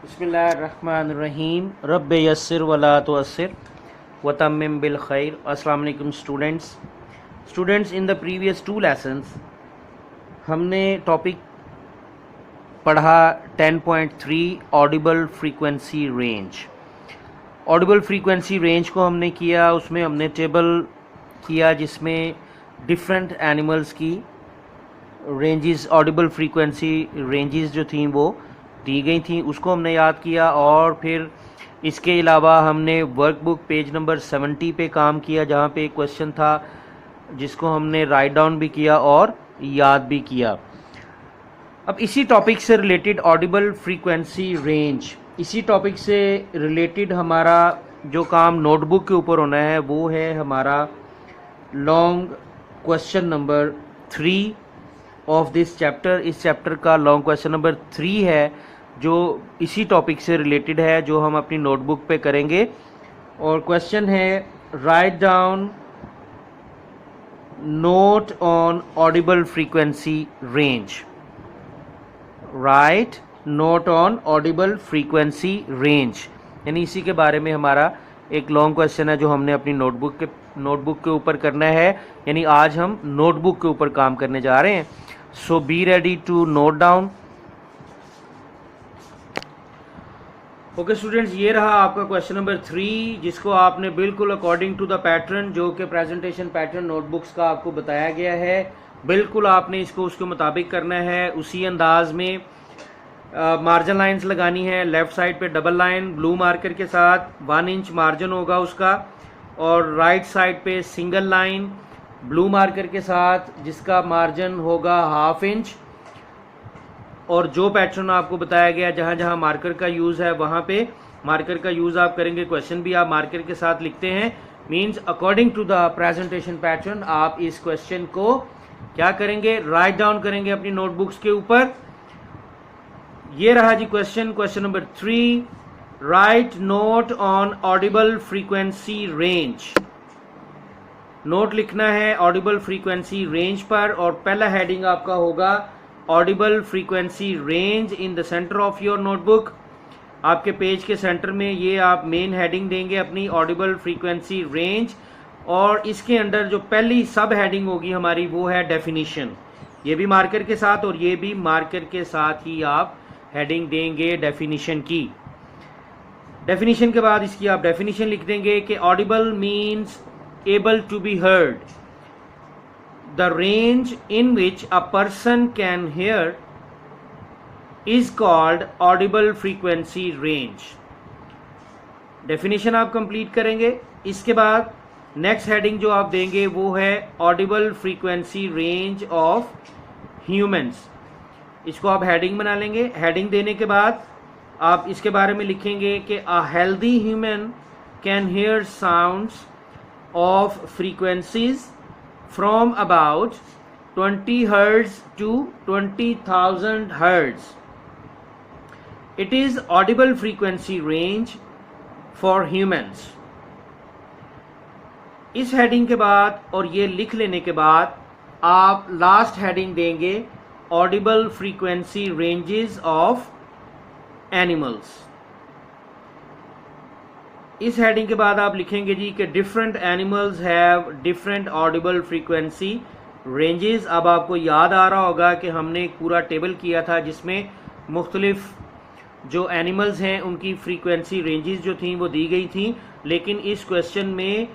बिस्मिल्लाहिर्रहमानिर्रहीम रब्ब यस्सिर वला तुअस्सिर वतम्मिम बिल खैर। अस्सलाम वालेकुम students. In the previous 2 lessons हमने टॉपिक पढ़ा 10.3 Audible frequency range. Audible frequency range को हमने किया, उसमें हमने टेबल किया जिसमें डिफरेंट एनिमल्स की रेंजेस, ऑडिबल फ्रीक्वेंसी रेंजेस जो थी वो दी गई थी, उसको हमने याद किया। और फिर इसके अलावा हमने वर्कबुक पेज नंबर 70 पे काम किया, जहाँ पे एक क्वेश्चन था जिसको हमने राइट डाउन भी किया और याद भी किया। अब इसी टॉपिक से रिलेटेड ऑडिबल फ्रीक्वेंसी रेंज, इसी टॉपिक से रिलेटेड हमारा जो काम नोटबुक के ऊपर होना है वो है हमारा long question number 3 of this chapter. इस चैप्टर का लॉन्ग क्वेश्चन नंबर 3 है जो इसी टॉपिक से रिलेटेड है, जो हम अपनी नोटबुक पे करेंगे। और क्वेश्चन है write down note on audible frequency range. Right note on audible frequency range, यानी इसी के बारे में हमारा एक लॉन्ग क्वेश्चन है जो हमने अपनी नोटबुक के ऊपर करना है, यानी आज हम नोटबुक के ऊपर काम करने जा रहे हैं। So be ready to note down. Okay students, ये रहा आपका क्वेश्चन नंबर 3, जिसको आपने बिल्कुल अकॉर्डिंग टू द पैटर्न जो कि प्रेजेंटेशन पैटर्न नोटबुक्स का आपको बताया गया है, बिल्कुल आपने इसको उसके मुताबिक करना है। उसी अंदाज में मार्जिन लाइंस लगानी है। लेफ्ट साइड पे डबल लाइन ब्लू मार्कर के साथ 1 इंच मार्जिन होगा उसका, और राइट साइड पे सिंगल लाइन ब्लू मार्कर के साथ जिसका मार्जिन होगा 1/2 इंच। और जो पैटर्न आपको बताया गया जहाँ जहाँ मार्कर का यूज़ है वहाँ पे मार्कर का यूज़ आप करेंगे। क्वेश्चन भी आप मार्कर के साथ लिखते हैं, means according to the presentation pattern आप इस क्वेश्चन को क्या करेंगे, राइट डाउन करेंगे अपनी नोटबुक्स के ऊपर। ये रहा जी question number 3, write note on audible frequency range. Note लिखना है ऑडिबल फ्रीक्वेंसी रेंज पर, और पहला हेडिंग आपका होगा Audible frequency range in the centre of your notebook. आपके पेज के सेंटर में ये आप मेन हेडिंग देंगे अपनी ऑडिबल फ्रीक्वेंसी रेंज, और इसके अंदर जो पहली सब हेडिंग होगी हमारी वो है डेफिनीशन। ये भी मार्कर के साथ और ये भी मार्कर के साथ ही आप हेडिंग देंगे डेफिनीशन की। डेफिनीशन के बाद इसकी आप डेफिनीशन लिख देंगे कि audible means able to be heard, the range in which a person can hear is called audible frequency range। Definition आप कंप्लीट करेंगे। इसके बाद नेक्स्ट हेडिंग जो आप देंगे वो है Audible frequency range of humans. इसको आप हेडिंग बना लेंगे। हेडिंग देने के बाद आप इसके बारे में लिखेंगे कि a healthy human can hear sounds of frequencies from about 20 hertz to 20,000 hertz. It is audible frequency range for humans। इस हेडिंग के बाद और ये लिख लेने के बाद आप लास्ट हेडिंग देंगे Audible frequency ranges of animals. इस हेडिंग के बाद आप लिखेंगे जी कि different animals have different Audible frequency ranges. अब आपको याद आ रहा होगा कि हमने एक पूरा टेबल किया था जिसमें मुख्तलिफ जो एनिमल्स हैं उनकी फ्रीक्वेंसी रेंजेस जो थी वो दी गई थी, लेकिन इस क्वेश्चन में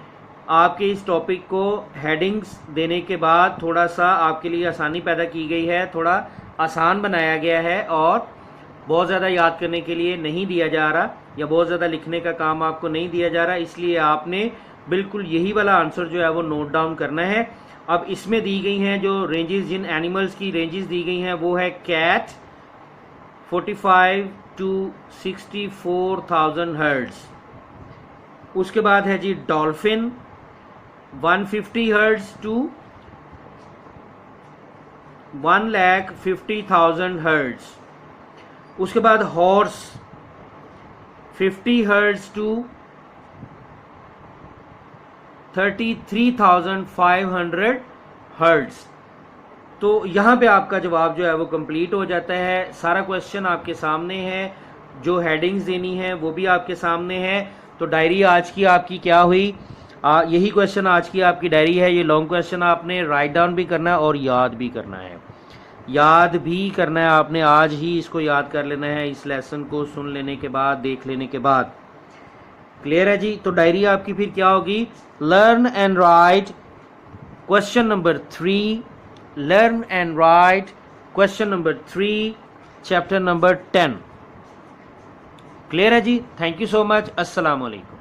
आपके इस टॉपिक को हेडिंग्स देने के बाद थोड़ा सा आपके लिए आसानी पैदा की गई है, थोड़ा आसान बनाया गया है और बहुत ज़्यादा याद करने के लिए नहीं दिया जा रहा या बहुत ज़्यादा लिखने का काम आपको नहीं दिया जा रहा, इसलिए आपने बिल्कुल यही वाला आंसर जो है वो नोट डाउन करना है। अब इसमें दी गई हैं जो रेंजेस, जिन एनिमल्स की रेंजेस दी गई हैं वो है कैट 45 to 64,000 हर्ट्ज। उसके बाद है जी डॉल्फिन 150 हर्ट्ज टू 1,50,000 हर्ट्ज। उसके बाद हॉर्स 50 हर्ट्ज टू 33,500 हर्ट्ज। तो यहाँ पे आपका जवाब जो है वो कंप्लीट हो जाता है। सारा क्वेश्चन आपके सामने है, जो हेडिंग्स देनी है वो भी आपके सामने है। तो डायरी आज की आपकी क्या हुई, यही क्वेश्चन आज की आपकी डायरी है। ये लॉन्ग क्वेश्चन आपने राइट डाउन भी करना है और याद भी करना है, याद भी करना है आपने, आज ही इसको याद कर लेना है इस लेसन को सुन लेने के बाद, देख लेने के बाद। क्लियर है जी। तो डायरी आपकी फिर क्या होगी, learn and write question number 3, learn and write question number 3 chapter number 10। Clear है जी। Thank you so much. अस्सलाम वालेकुम।